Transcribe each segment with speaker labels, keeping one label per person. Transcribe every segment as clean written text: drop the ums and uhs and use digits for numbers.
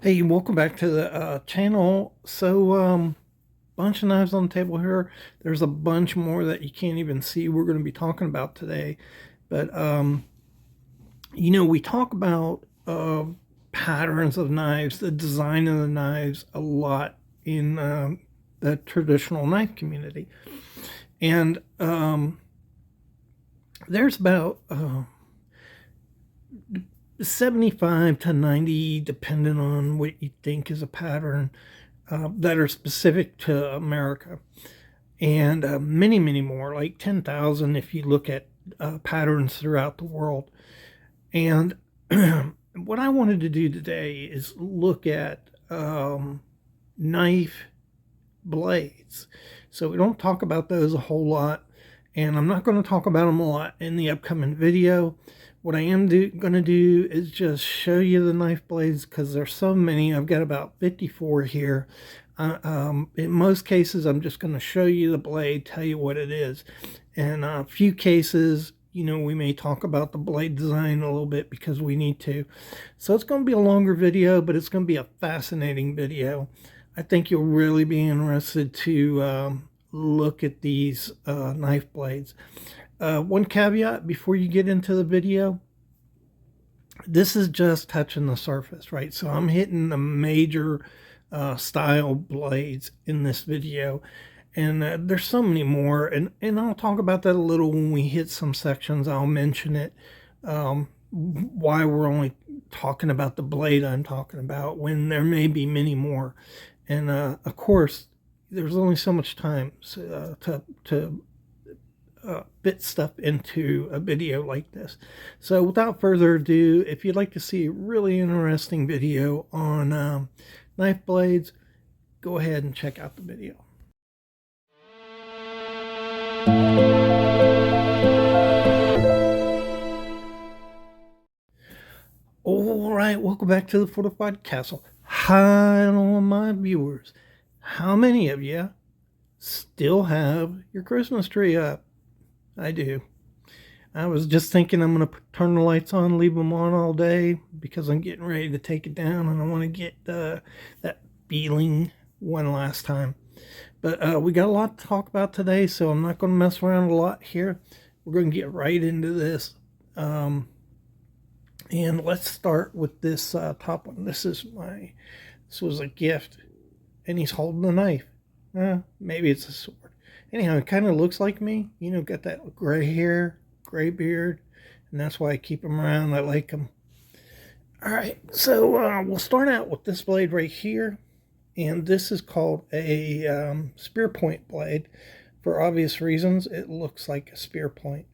Speaker 1: Hey, welcome back to the channel. Bunch of knives on the table here. There's a bunch more that you can't even see we're going to be talking about today. But, we talk about patterns of knives, the design of the knives a lot in the traditional knife community. And there's about 75 to 90, depending on what you think is a pattern, that are specific to America. And many, many more, like 10,000 if you look at patterns throughout the world. And what I wanted to do today is look at knife blades. So we don't talk about those a whole lot, and I'm not going to talk about them a lot in the upcoming video. What I am going to do is just show you the knife blades because there's so many. I've got about 54 here. In most cases, I'm just going to show you the blade, tell you what it is. In a few cases, we may talk about the blade design a little bit because we need to. So it's going to be a longer video, but it's going to be a fascinating video. I think you'll really be interested to look at these knife blades. One caveat before you get into the video, this is just touching the surface, right? So I'm hitting the major style blades in this video, and there's so many more, and I'll talk about that a little when we hit some sections. I'll mention it, why we're only talking about the blade I'm talking about when there may be many more. And of course, there's only so much time to fit stuff into a video like this. So without further ado, if you'd like to see a really interesting video on knife blades, go ahead and check out the video. All right, welcome back to the Fortified Castle. Hi, all my viewers. How many of you still have your Christmas tree up? I do. I was just thinking I'm going to turn the lights on, leave them on all day because I'm getting ready to take it down and I want to get that feeling one last time. But we got a lot to talk about today, so I'm not going to mess around a lot here. We're going to get right into this. And let's start with this top one. This was a gift, and he's holding a knife. Maybe it's a sword. Anyhow, it kind of looks like me. Got that gray hair, gray beard, and that's why I keep him around. I like him. All right, so we'll start out with this blade right here, and this is called a spear point blade. For obvious reasons, it looks like a spear point.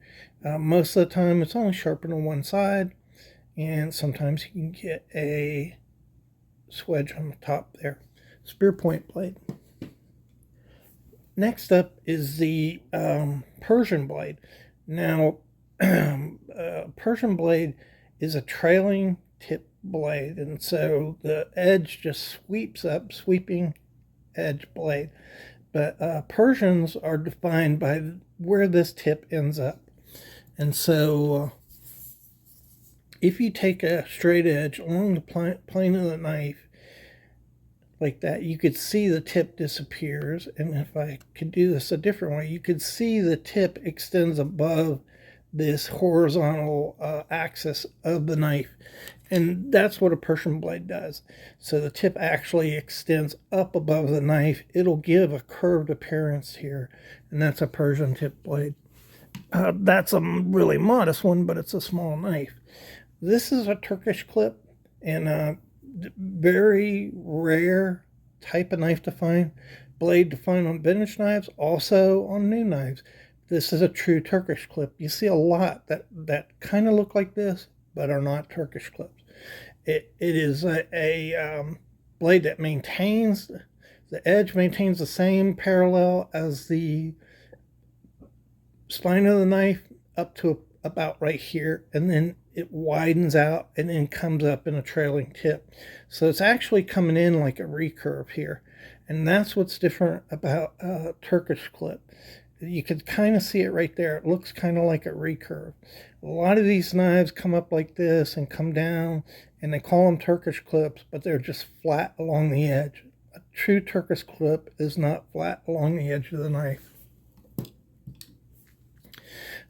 Speaker 1: Most of the time, it's only sharpened on one side, and sometimes you can get a swedge on the top there. Spear point blade. Next up is the Persian blade. Now, Persian blade is a trailing tip blade, and so the edge just sweeps up, sweeping edge blade. But Persians are defined by where this tip ends up. And so if you take a straight edge along the plane of the knife like that, you could see the tip disappears. And if I could do this a different way, you could see the tip extends above this horizontal axis of the knife. And that's what a Persian blade does. So the tip actually extends up above the knife. It'll give a curved appearance here, and that's a Persian tip blade. That's a really modest one, but it's a small knife. This is a Turkish clip, and a very rare type of knife to find. Blade to find on vintage knives, also on new knives. This is a true Turkish clip. You see a lot that kind of look like this, but are not Turkish clips. It is a blade that maintains, the edge maintains the same parallel as the spine of the knife up to about right here, and then it widens out and then comes up in a trailing tip. So it's actually coming in like a recurve here. And that's what's different about a Turkish clip. You could kind of see it right there. It looks kind of like a recurve. A lot of these knives come up like this and come down, and they call them Turkish clips, but they're just flat along the edge. A true Turkish clip is not flat along the edge of the knife.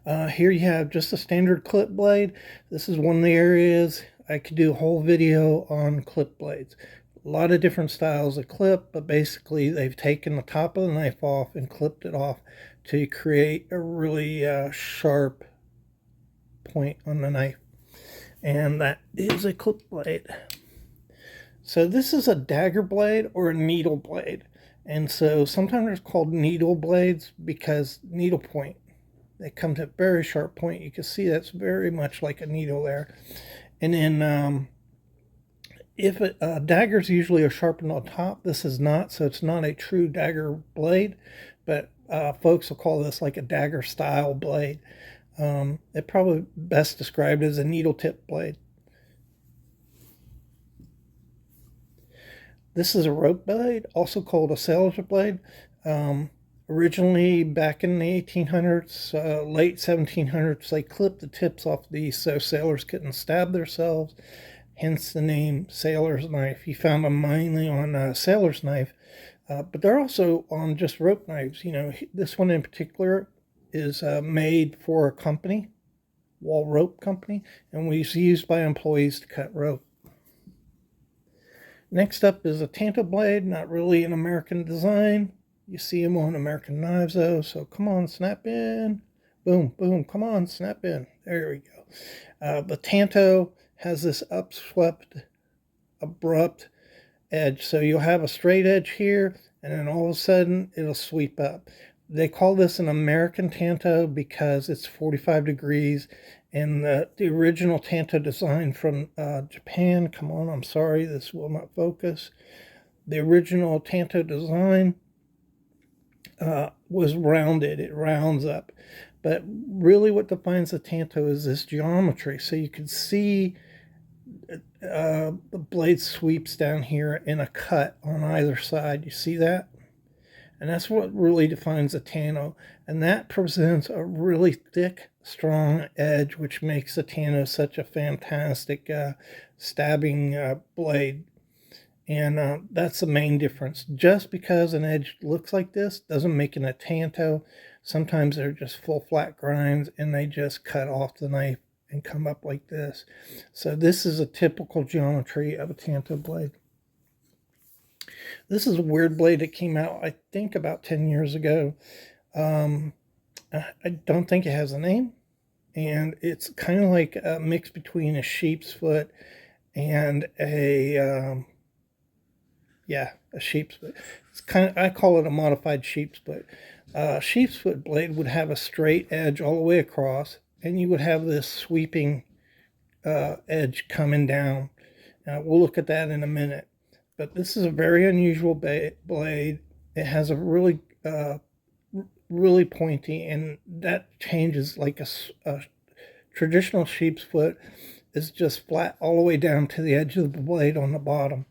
Speaker 1: Here you have just a standard clip blade. This is one of the areas I could do a whole video on clip blades. A lot of different styles of clip, but basically they've taken the top of the knife off and clipped it off to create a really sharp point on the knife. And that is a clip blade. So this is a dagger blade or a needle blade. And so sometimes it's called needle blades because needle point. They come to a very sharp point. You can see that's very much like a needle there. And then if daggers usually are sharpened on top, this is not, so it's not a true dagger blade, but folks will call this like a dagger style blade. It probably best described as a needle tip blade. This is a rope blade, also called a sailor's blade. Originally, back in the 1800s, late 1700s, they clipped the tips off these so sailors couldn't stab themselves, hence the name sailor's knife. You found them mainly on a sailor's knife, but they're also on just rope knives. You know, this one in particular is made for a company, Wall Rope Company, and was used by employees to cut rope. Next up is a tanto blade, not really an American design. You see them on American knives though, so come on, snap in. Boom, boom, come on, snap in. There we go. The tanto has this upswept, abrupt edge. So you'll have a straight edge here, and then all of a sudden it'll sweep up. They call this an American tanto because it's 45 degrees. And the original tanto design from Japan, come on, I'm sorry, this will not focus. The original tanto design was rounded. It rounds up. But really what defines the tanto is this geometry. So you can see the blade sweeps down here in a cut on either side. You see that? And that's what really defines a tanto. And that presents a really thick, strong edge, which makes the tanto such a fantastic stabbing blade. And that's the main difference. Just because an edge looks like this doesn't make it a tanto. Sometimes they're just full flat grinds and they just cut off the knife and come up like this. So this is a typical geometry of a tanto blade. This is a weird blade that came out, I think, about 10 years ago. I don't think it has a name. And it's kind of like a mix between a sheep's foot and a sheep's foot. It's kind of, I call it a modified sheep's foot. Sheep's foot blade would have a straight edge all the way across, and you would have this sweeping edge coming down. We'll look at that in a minute. But this is a very unusual blade. It has a really, really pointy, and that changes like a traditional sheep's foot is just flat all the way down to the edge of the blade on the bottom.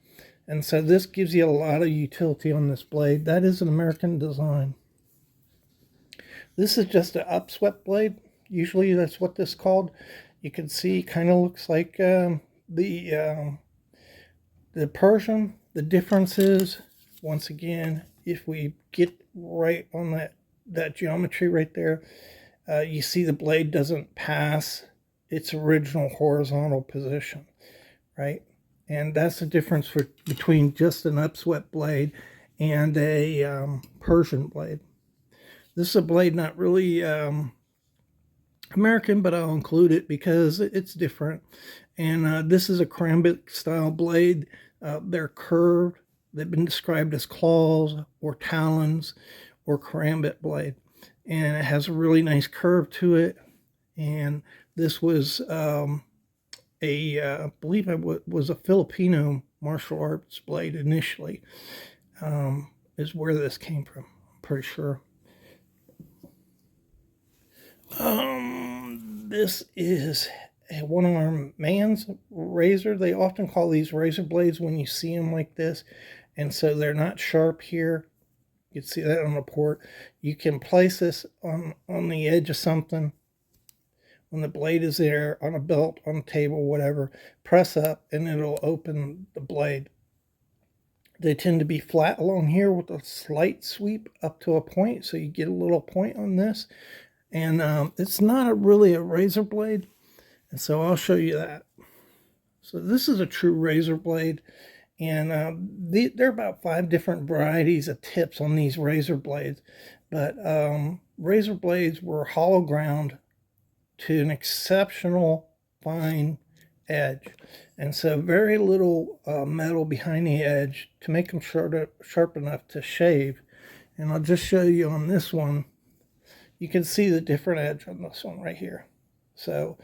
Speaker 1: And so this gives you a lot of utility on this blade. That is an American design. This is just an upswept blade. Usually that's what this is called. You can see kind of looks like the Persian. The difference is, once again, if we get right on that geometry right there, you see the blade doesn't pass its original horizontal position, right? And that's the difference between just an upswept blade and a Persian blade. This is a blade not really American, but I'll include it because it's different. And this is a karambit style blade. They're curved. They've been described as claws or talons or karambit blade. And it has a really nice curve to it. And this was I believe it was a Filipino martial arts blade initially, is where this came from. I'm pretty sure. This is a one-arm man's razor. They often call these razor blades when you see them like this, and so they're not sharp here. You can see that on the port. You can place this on the edge of something when the blade is there, on a belt, on a table, whatever. Press up and it'll open the blade. They tend to be flat along here with a slight sweep up to a point, so you get a little point on this. And it's not really a razor blade, and so I'll show you that. So this is a true razor blade, and there are about 5 different varieties of tips on these razor blades. But razor blades were hollow ground to an exceptional fine edge, and so very little metal behind the edge to make them sharp enough to shave. And I'll just show you on this one. You can see the different edge on this one right here. So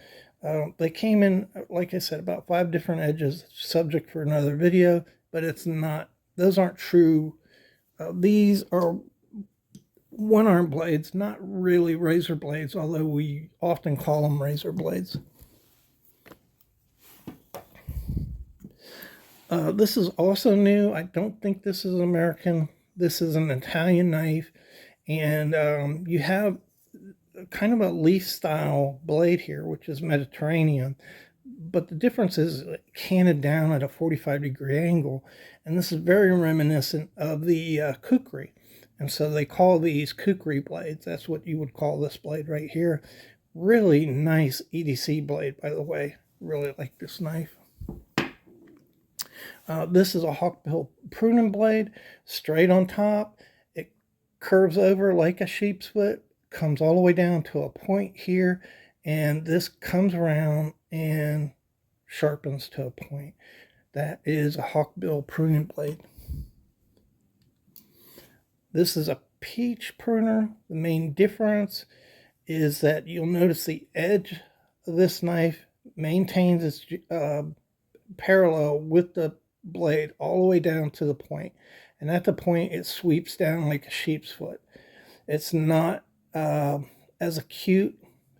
Speaker 1: they came in, like I said, about 5 different edges, subject for another video, but it's not, those aren't true. These are one-arm blades, not really razor blades, although we often call them razor blades. This is also new. I don't think this is American. This is an Italian knife, and you have kind of a leaf style blade here, which is Mediterranean, but the difference is canted down at a 45-degree angle, and this is very reminiscent of the kukri, and so they call these kukri blades. That's what you would call this blade right here. Really nice EDC blade, by the way. Really like this knife. This is a hawkbill pruning blade, straight on top. It curves over like a sheep's foot, comes all the way down to a point here, and this comes around and sharpens to a point. That is a hawkbill pruning blade. This is a peach pruner. The main difference is that you'll notice the edge of this knife maintains its parallel with the blade all the way down to the point, and at the point it sweeps down like a sheep's foot. It's not as acute,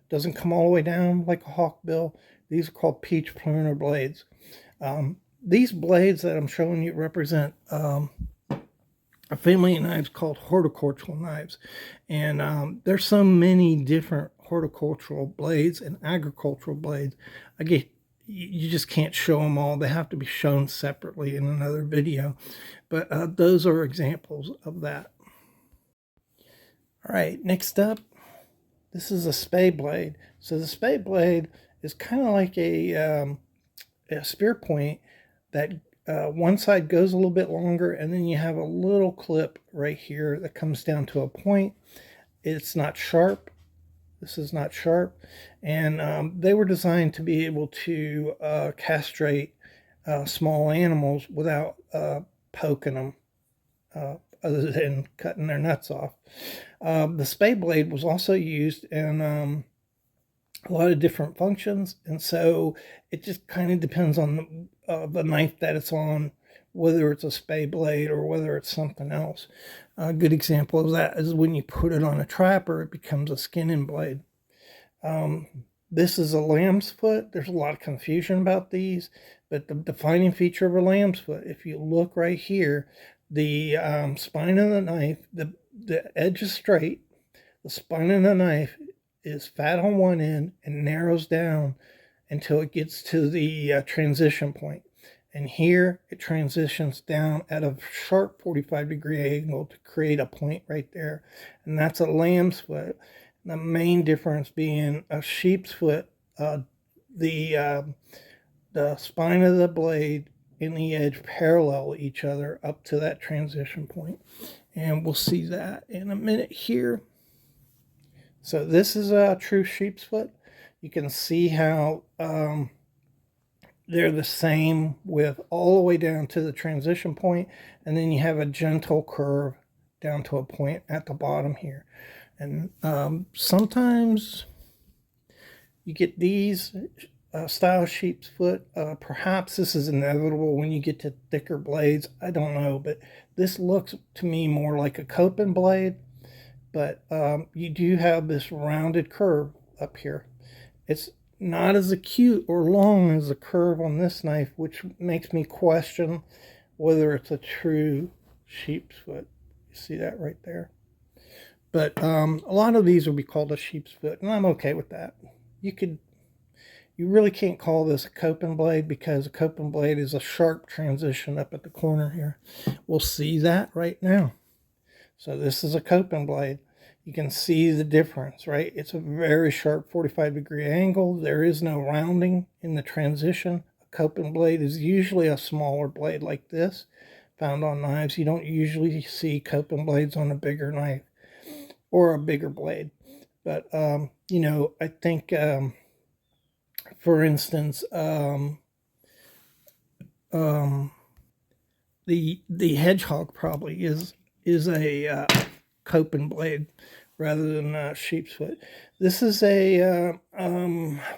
Speaker 1: doesn't come all the way down like a hawkbill. These are called peach pruner blades. These blades that I'm showing you represent a family of knives called horticultural knives, and there's so many different horticultural blades and agricultural blades. Again, you just can't show them all. They have to be shown separately in another video, but those are examples of that. All right, next up, this is a spade blade. So the spade blade is kind of like a spear point that one side goes a little bit longer, and then you have a little clip right here that comes down to a point. It's not sharp. This is not sharp, and they were designed to be able to castrate small animals without poking them, other than cutting their nuts off. The spade blade was also used in a lot of different functions, and so it just kind of depends on the knife that it's on, whether it's a spade blade or whether it's something else. A good example of that is when you put it on a trapper, it becomes a skinning blade. This is a lamb's foot. There's a lot of confusion about these, but the defining feature of a lamb's foot, if you look right here, the spine of the knife, the edge is straight, the spine of the knife is fat on one end and narrows down until it gets to the transition point. And here it transitions down at a sharp 45-degree angle to create a point right there. And that's a lamb's foot. The main difference being a sheep's foot, the spine of the blade and the edge parallel each other up to that transition point. And we'll see that in a minute here. So this is a true sheep's foot. You can see how they're the same with all the way down to the transition point, and then you have a gentle curve down to a point at the bottom here. And sometimes you get these style sheep's foot. Perhaps this is inevitable when you get to thicker blades. I don't know, but this looks to me more like a coping blade, but you do have this rounded curve up here. It's not as acute or long as the curve on this knife, which makes me question whether it's a true sheep's foot. You see that right there. But a lot of these will be called a sheep's foot, and I'm okay with that. You really can't call this a coping blade because a coping blade is a sharp transition up at the corner here. We'll see that right now. So this is a coping blade. You can see the difference, right? It's a very sharp 45-degree angle. There is no rounding in the transition. A coping blade is usually a smaller blade like this, found on knives. You don't usually see coping blades on a bigger knife or a bigger blade. But, you know, I think, for instance, the hedgehog probably is a coping blade rather than a sheep's foot. This is a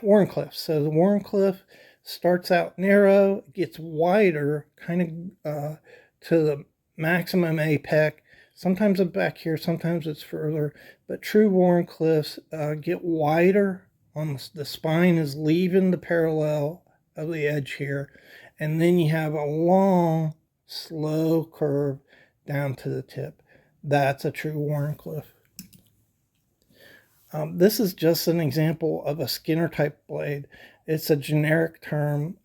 Speaker 1: Warncliffe. So the Warncliffe starts out narrow, gets wider, kind of to the maximum apex. Sometimes it's back here, sometimes it's further. But true Warncliffes get wider. On the spine is leaving the parallel of the edge here, and then you have a long, slow curve down to the tip. That's a true Warncliffe. This is just an example of a Skinner type blade. It's a generic term.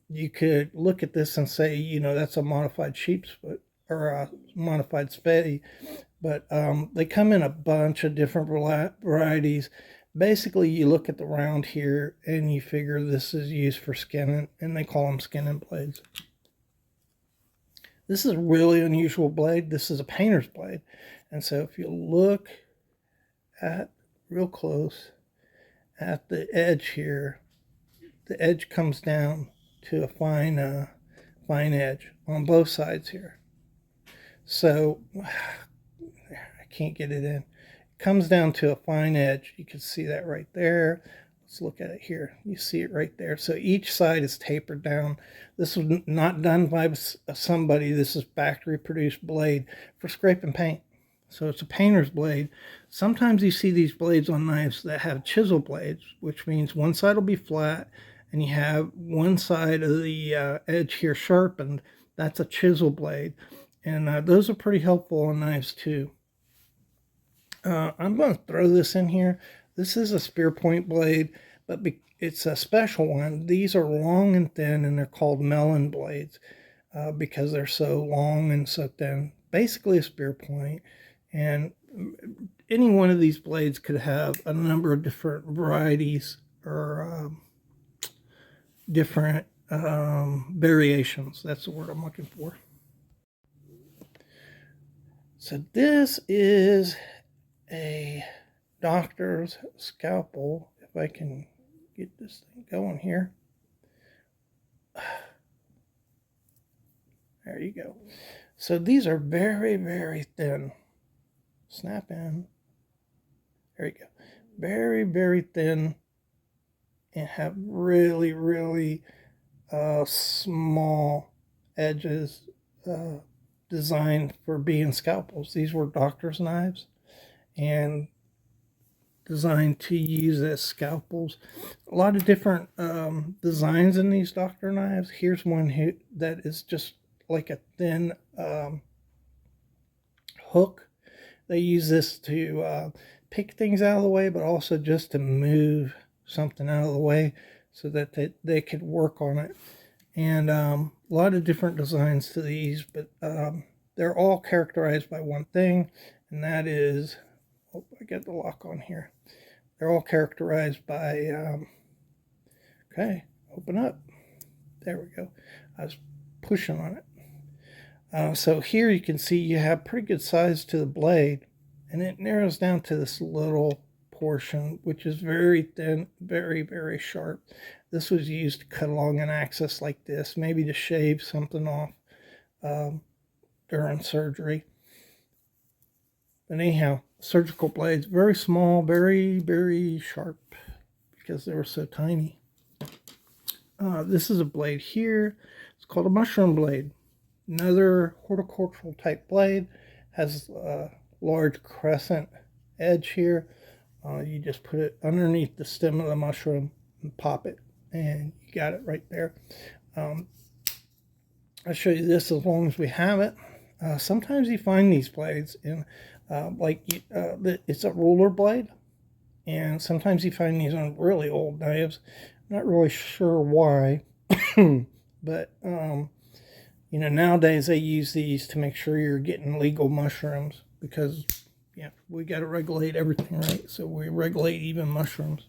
Speaker 1: You could look at this and say, you know, that's a modified sheep's foot or a modified spade, but they come in a bunch of different varieties. Basically, you look at the round here and you figure this is used for skinning, and they call them skinning blades. This is a really unusual blade. This is a painter's blade. And so if you look at real close at the edge here, the edge comes down to a fine edge on both sides here. So I can't get it in. It comes down to a fine edge. You can see that right there. Let's look at it here. You see it right there. So each side is tapered down. This was not done by somebody. This is factory produced blade for scraping paint. So it's a painter's blade. Sometimes you see these blades on knives that have chisel blades, which means one side will be flat and you have one side of the edge here sharpened. That's a chisel blade. And those are pretty helpful on knives too. I'm going to throw this in here. This is a spear point blade, but it's a special one. These are long and thin, and they're called melon blades because they're so long and so thin. Basically a spear point. And any one of these blades could have a number of different varieties or different variations. That's the word I'm looking for. So this is a doctor's scalpel. If I can get this thing going here. There you go. So these are very, very thin. Snap in. There you go. Very, very thin and have really, really small edges designed for being scalpels. These were doctor's knives and designed to use as scalpels. A lot of different designs in these doctor knives. Here's one that is just like a thin hook. They use this to pick things out of the way, but also just to move something out of the way so that they could work on it. And a lot of different designs to these, but they're all characterized by one thing, and that is, oh, I got the lock on here. They're all characterized by, okay, open up. There we go. I was pushing on it. So here you can see you have pretty good size to the blade, and it narrows down to this little portion, which is very thin, very, very sharp. This was used to cut along an axis like this, maybe to shave something off during surgery. But anyhow, surgical blades, very small, very, very sharp because they were so tiny. This is a blade here. It's called a mushroom blade. Another horticultural type blade. Has a large crescent edge here. You just put it underneath the stem of the mushroom and pop it, and you got it right there. I'll show you this as long as we have it. Sometimes you find these blades in, it's a ruler blade, and sometimes you find these on really old knives. I'm not really sure why, but nowadays they use these to make sure you're getting legal mushrooms, because yeah, we got to regulate everything, right? So we regulate even mushrooms.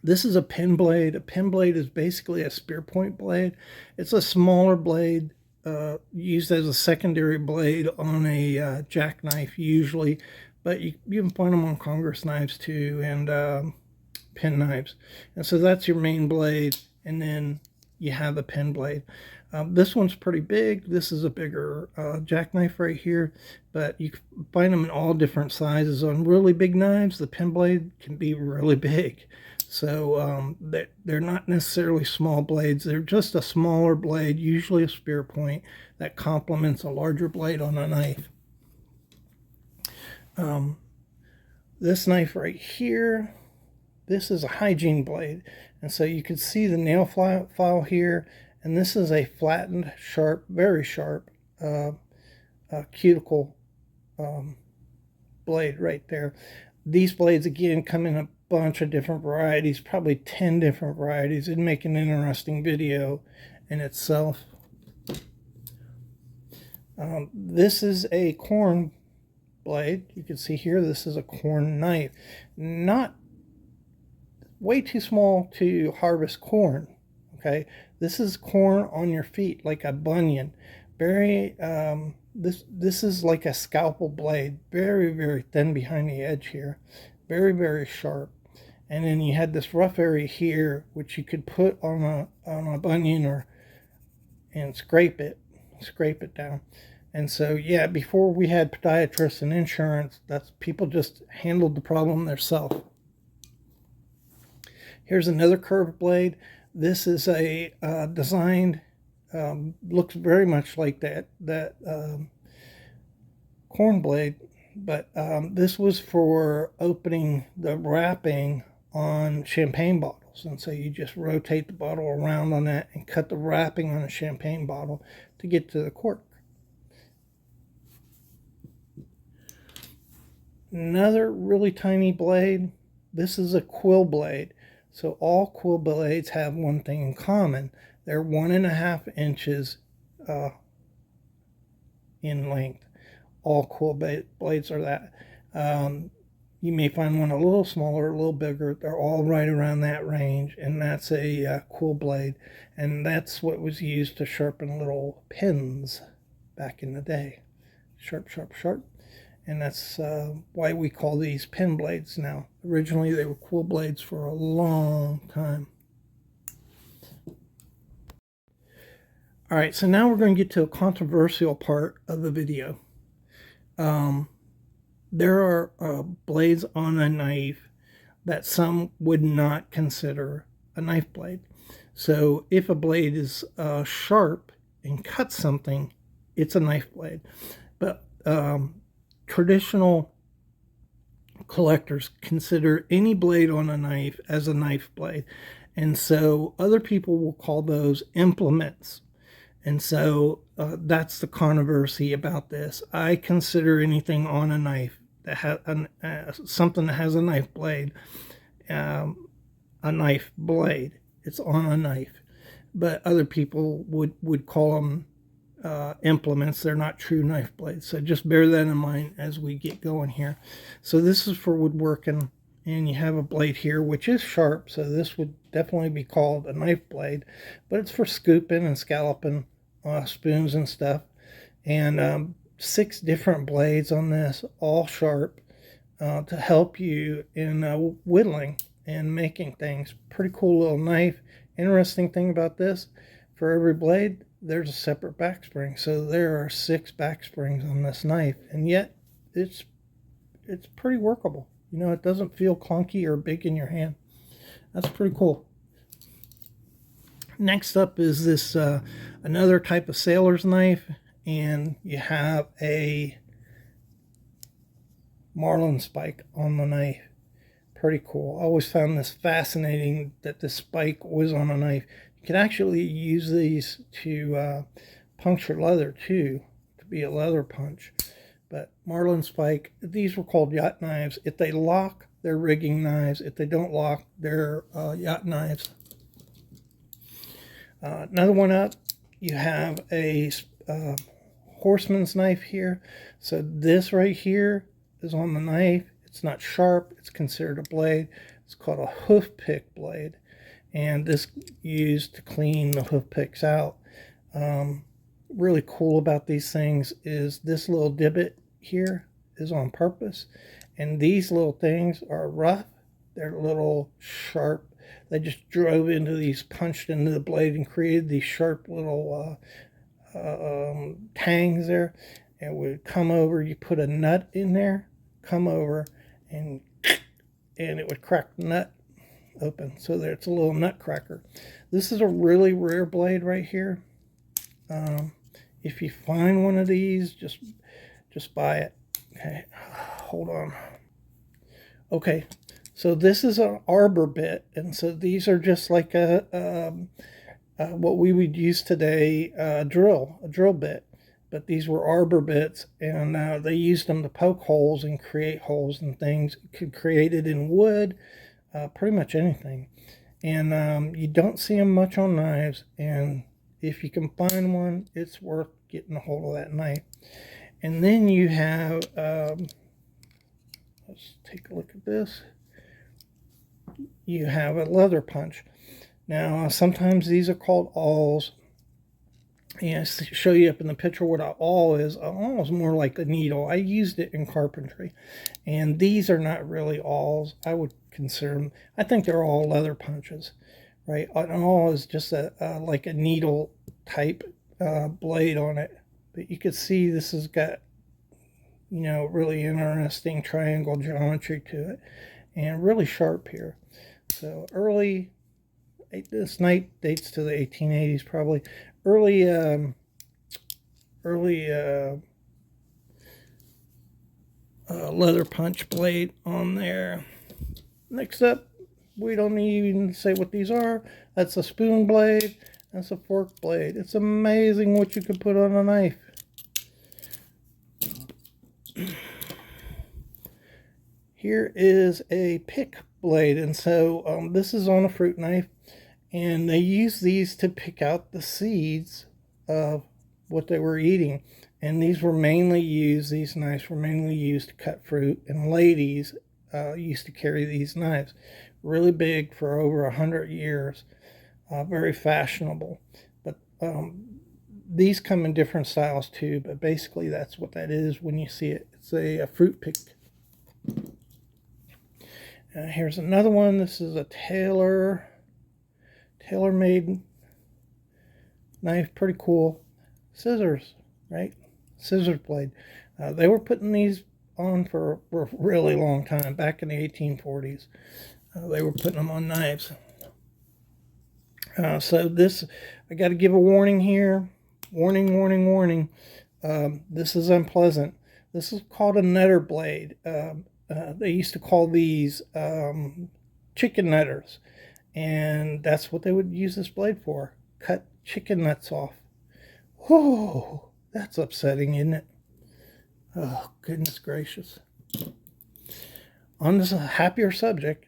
Speaker 1: This is a pin blade. A pin blade is basically a spear point blade. It's a smaller blade used as a secondary blade on a jackknife usually, but you can find them on Congress knives too, and pin knives. And so that's your main blade, and then you have the pin blade. This one's pretty big. This is a bigger jackknife right here, but you can find them in all different sizes. On really big knives, the pin blade can be really big. So they're not necessarily small blades. They're just a smaller blade, usually a spear point, that complements a larger blade on a knife. This knife right here, this is a hygiene blade. And so you can see the nail file here. And this is a flattened, sharp, very sharp cuticle blade right there. These blades, again, come in a bunch of different varieties, probably 10 different varieties. It'd make an interesting video in itself. This is a corn blade. You can see here, this is a corn knife. Not way too small to harvest corn, okay? This is corn on your feet, like a bunion. Very, this is like a scalpel blade. Very, very thin behind the edge here. Very, very sharp. And then you had this rough area here, which you could put on a bunion and scrape it down. And so, yeah, before we had podiatrists and insurance, people just handled the problem themselves. Here's another curved blade. This is a designed, looks very much like that corn blade, but this was for opening the wrapping on champagne bottles. And so you just rotate the bottle around on that and cut the wrapping on a champagne bottle to get to the cork. Another really tiny blade. This is a quill blade. So all quill blades have one thing in common. They're 1.5 inches in length. All quill blades are that. You may find one a little smaller, a little bigger. They're all right around that range, and that's a quill blade. And that's what was used to sharpen little pins back in the day. Sharp, sharp, sharp. And that's why we call these pin blades now. Originally, they were quill blades for a long time. All right, so now we're going to get to a controversial part of the video. There are blades on a knife that some would not consider a knife blade. So if a blade is sharp and cuts something, it's a knife blade. But traditional collectors consider any blade on a knife as a knife blade. And so other people will call those implements. And so that's the controversy about this. I consider anything on a knife that has something that has a knife blade, a knife blade. It's on a knife. But other people would call them implements. They're not true knife blades. So just bear that in mind as we get going here. So this is for woodworking, and you have a blade here which is sharp, so this would definitely be called a knife blade, but it's for scooping and scalloping spoons and stuff. And 6 different blades on this, all sharp, to help you in whittling and making things. Pretty cool little knife. Interesting thing about this, for every blade there's a separate back spring. So there are 6 back springs on this knife, and yet it's pretty workable. You know, it doesn't feel clunky or big in your hand. That's pretty cool. Next up is this another type of sailor's knife, and you have a marlin spike on the knife. Pretty cool. I always found this fascinating that the spike was on a knife. You can actually use these to puncture leather too, to be a leather punch. But marlin spike, these were called yacht knives. If they lock, they're rigging knives. If they don't lock, they're yacht knives. Another one up, you have a horseman's knife here. So this right here is on the knife. It's not sharp. It's considered a blade. It's called a hoof pick blade. And this used to clean the hoof picks out. Really cool about these things is this little divot here is on purpose. And these little things are rough. They're little sharp. They just drove into these, punched into the blade and created these sharp little tangs there. And would come over, you put a nut in there, come over, and it would crack the nut open. So there, it's a little nut cracker. This is a really rare blade right here. If you find one of these, just buy it. Okay, hold on. Okay, so this is an arbor bit, and so these are just like what we would use today, a drill bit. But these were arbor bits, and they used them to poke holes and create holes and things. You could create it in wood, pretty much anything. And you don't see them much on knives, and if you can find one, it's worth getting a hold of that knife. And then you have, let's take a look at this. You have a leather punch. Now, sometimes these are called awls. And to show you up in the picture what an awl is more like a needle. I used it in carpentry. And these are not really awls. I would consider them, I think they're all leather punches, right? An awl is just like a needle type blade on it. But you can see this has got, you know, really interesting triangle geometry to it. And really sharp here. So this knife dates to the 1880s probably. Early leather punch blade on there. Next up, we don't even say what these are. That's a spoon blade. That's a fork blade. It's amazing what you can put on a knife. Here is a pick blade, and so this is on a fruit knife. And they used these to pick out the seeds of what they were eating. And these were mainly used, these knives were mainly used to cut fruit. And ladies used to carry these knives. Really big for over 100 years. Very fashionable. But these come in different styles too. But basically that's what that is when you see it. It's a fruit pick. Here's another one. This is a tailor-made knife, pretty cool. Scissors, right? Scissors blade. They were putting these on for a really long time, back in the 1840s. They were putting them on knives. So this, I got to give a warning here. Warning, warning, warning. This is unpleasant. This is called a nutter blade. They used to call these chicken nutters. And that's what they would use this blade for. Cut chicken nuts off. Whoa, that's upsetting, isn't it? Oh, goodness gracious. On this happier subject,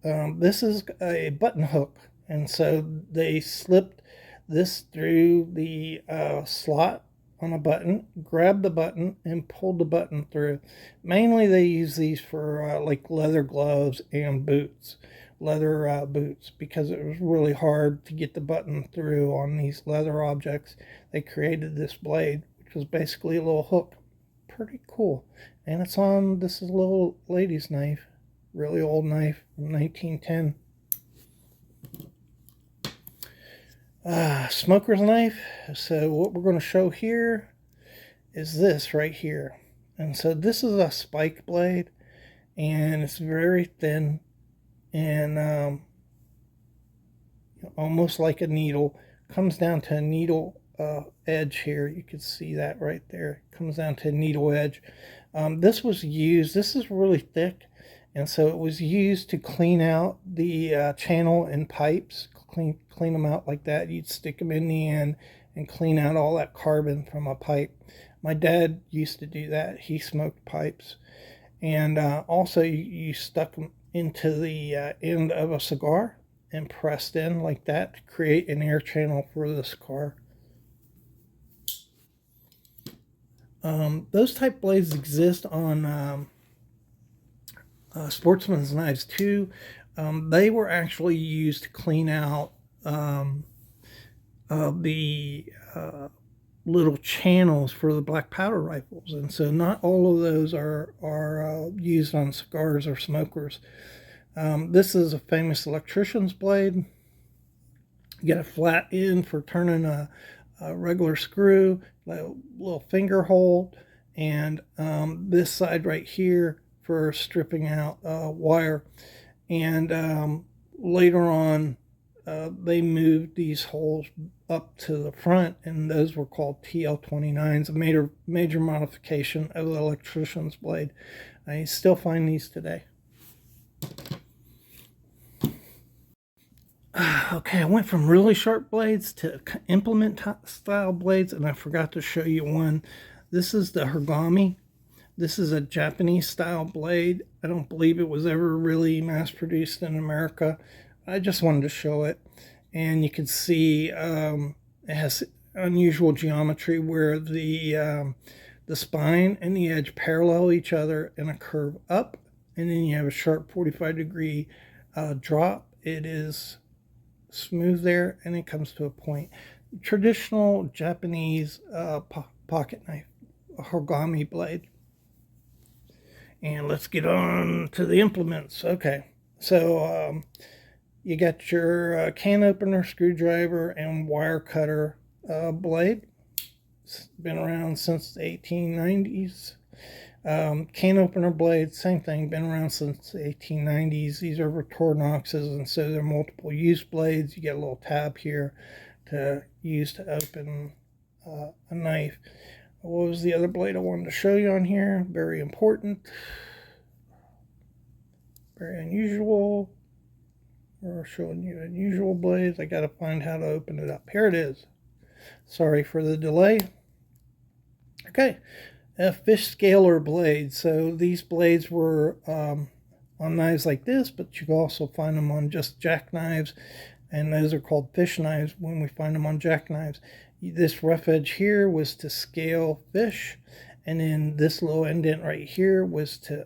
Speaker 1: this is a button hook. And so they slipped this through the slot on a button, grabbed the button, and pulled the button through. Mainly they use these for like leather gloves and boots. Leather boots, because it was really hard to get the button through on these leather objects. They created this blade, which was basically a little hook. Pretty cool. And it's on, this is a little lady's knife, really old knife from 1910. Smoker's knife. So what we're going to show here is this right here. And so this is a spike blade, and it's very thin. And almost like a needle. Comes down to a needle edge here. You can see that right there. It comes down to a needle edge. This was used, this is really thick, and so it was used to clean out the channel and pipes. Clean them out like that. You'd stick them in the end, and clean out all that carbon from a pipe. My dad used to do that. He smoked pipes. And also, you stuck them into the end of a cigar and pressed in like that to create an air channel for the cigar. Those type blades exist on sportsman's knives too. They were actually used to clean out the little channels for the black powder rifles, and so not all of those are used on cigars or smokers. This is a famous electrician's blade. You get a flat end for turning a regular screw, little finger hole, and this side right here for stripping out wire. And later on, they moved these holes up to the front, and those were called TL29s, a major modification of the electrician's blade. I still find these today. Okay, I went from really sharp blades to implement style blades, and I forgot to show you one. This is the Hergami. This is a Japanese style blade. I don't believe it was ever really mass produced in America. I just wanted to show it. And you can see it has unusual geometry where the spine and the edge parallel each other in a curve up, and then you have a sharp 45-degree drop. It is smooth there, and it comes to a point. Traditional Japanese pocket knife, a Hergami blade. And let's get on to the implements. Okay, so you got your can opener, screwdriver, and wire cutter blade. It's been around since the 1890s. Can opener blades, same thing, been around since the 1890s. These are Victorinoxes, and so they're multiple use blades. You get a little tab here to use to open a knife. What was the other blade I wanted to show you on here? Very important, very unusual. We're showing you unusual blades. I got to find how to open it up. Here it is. Sorry for the delay. Okay. A fish scaler blade. So these blades were on knives like this, but you can also find them on just jackknives, and those are called fish knives when we find them on jackknives. This rough edge here was to scale fish, and then this little indent right here was to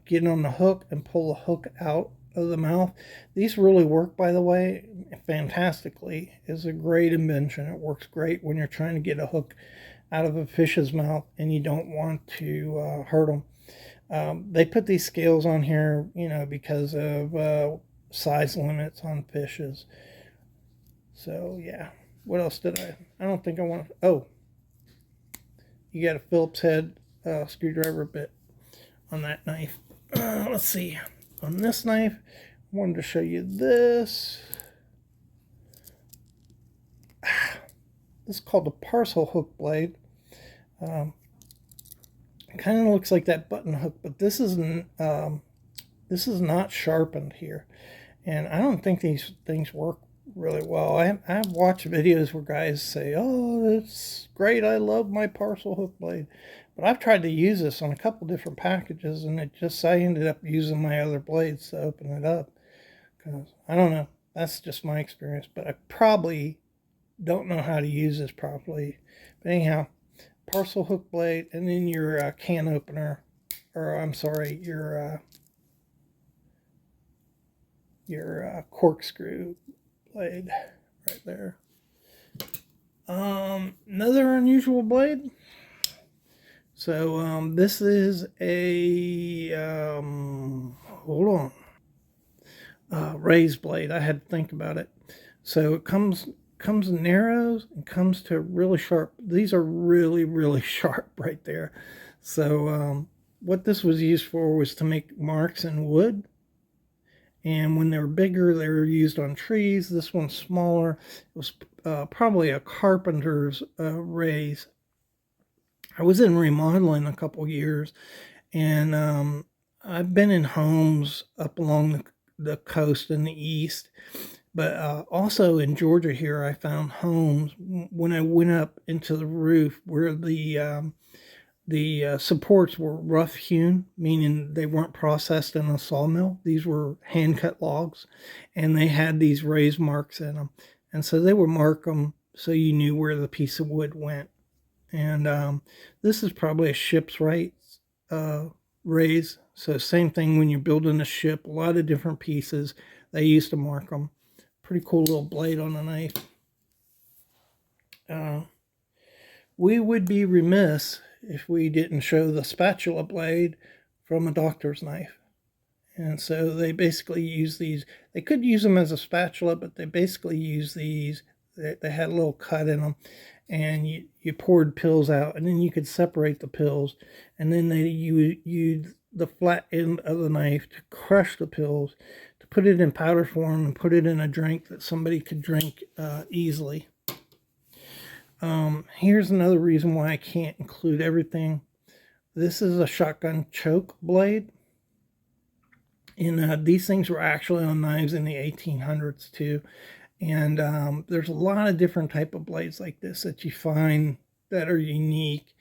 Speaker 1: get on the hook and pull the hook out of the mouth. These really work, by the way, fantastically. It's a great invention. It works great when you're trying to get a hook out of a fish's mouth and you don't want to hurt them. They put these scales on here, because of size limits on fishes. So yeah, what else did I don't think I want to, oh, you got a Phillips head screwdriver bit on that knife. Let's see, on this knife, I wanted to show you this. This is called a parcel hook blade. It kind of looks like that button hook, but this is not sharpened here, and I don't think these things work really well. I've watched videos where guys say, "Oh, it's great! I love my parcel hook blade," but I've tried to use this on a couple different packages, and I ended up using my other blades to open it up. Because I don't know, that's just my experience, but I probably don't know how to use this properly. But anyhow, parcel hook blade, and then your can opener, or I'm sorry, your corkscrew blade right there. Another unusual blade. So this is a hold on, raised blade. I had to think about it. So it comes narrows and comes to really sharp. These are really sharp right there. So what this was used for was to make marks in wood, and when they were bigger they were used on trees. This one's smaller. It was probably a carpenter's raise. I was in remodeling a couple years, and I've been in homes up along the coast in the east, But also in Georgia here, I found homes when I went up into the roof where the supports were rough hewn, meaning they weren't processed in a sawmill. These were hand cut logs, and they had these raised marks in them. And so they would mark them so you knew where the piece of wood went. And this is probably a ship's rights raise. So same thing when you're building a ship, a lot of different pieces. They used to mark them. Pretty cool little blade on a knife. We would be remiss if we didn't show the spatula blade from a doctor's knife. And so they basically use these. They could use them as a spatula, but they basically use these. They had a little cut in them, and you poured pills out, and then you could separate the pills, and then you used the flat end of the knife to crush the pills, to put it in powder form and put it in a drink that somebody could drink easily. Here's another reason why I can't include everything. This is a shotgun choke blade. And these things were actually on knives in the 1800s too. And there's a lot of different type of blades like this that you find that are unique.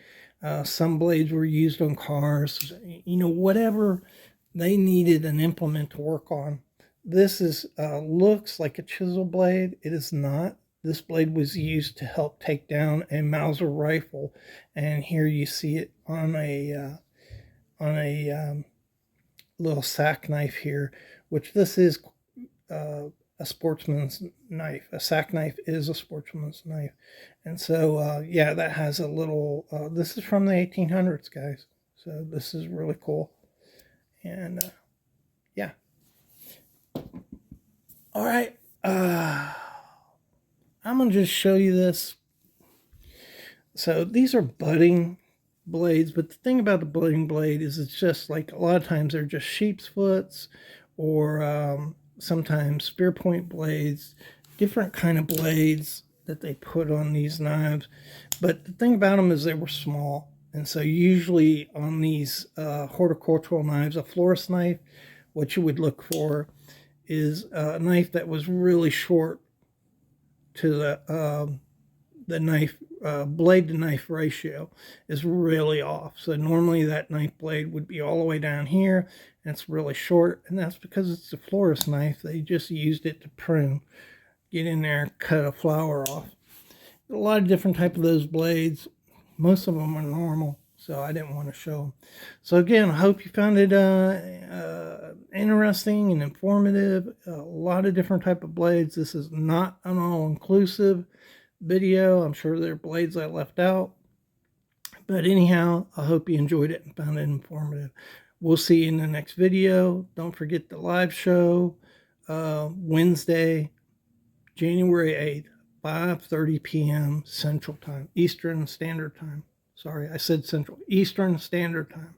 Speaker 1: Some blades were used on cars. You know, whatever they needed an implement to work on. This is looks like a chisel blade. It is not. This blade was used to help take down a Mauser rifle, and here you see it on a little sack knife here, which this is a sportsman's knife. A sack knife is a sportsman's knife, and so yeah, that has a little. This is from the 1800s, guys. So this is really cool, and yeah. All right. I'm going to just show you this. So these are budding blades, but the thing about the budding blade is it's just like a lot of times they're just sheep's foots or sometimes spear point blades, different kind of blades that they put on these knives. But the thing about them is they were small. And so usually on these horticultural knives, a florist knife, what you would look for is a knife that was really short to the knife blade to knife ratio is really off. So normally that knife blade would be all the way down here, and it's really short, and that's because it's a florist knife. They just used it to prune, get in there and cut a flower off. A lot of different type of those blades. Most of them are normal, so I didn't want to show them. So again, I hope you found it interesting and informative. A lot of different type of blades. This is not an all-inclusive video. I'm sure there are blades I left out. But anyhow, I hope you enjoyed it and found it informative. We'll see you in the next video. Don't forget the live show Wednesday, January 8th, 5:30 p.m. Central Time, Eastern Standard Time. Sorry, I said Central. Eastern Standard Time.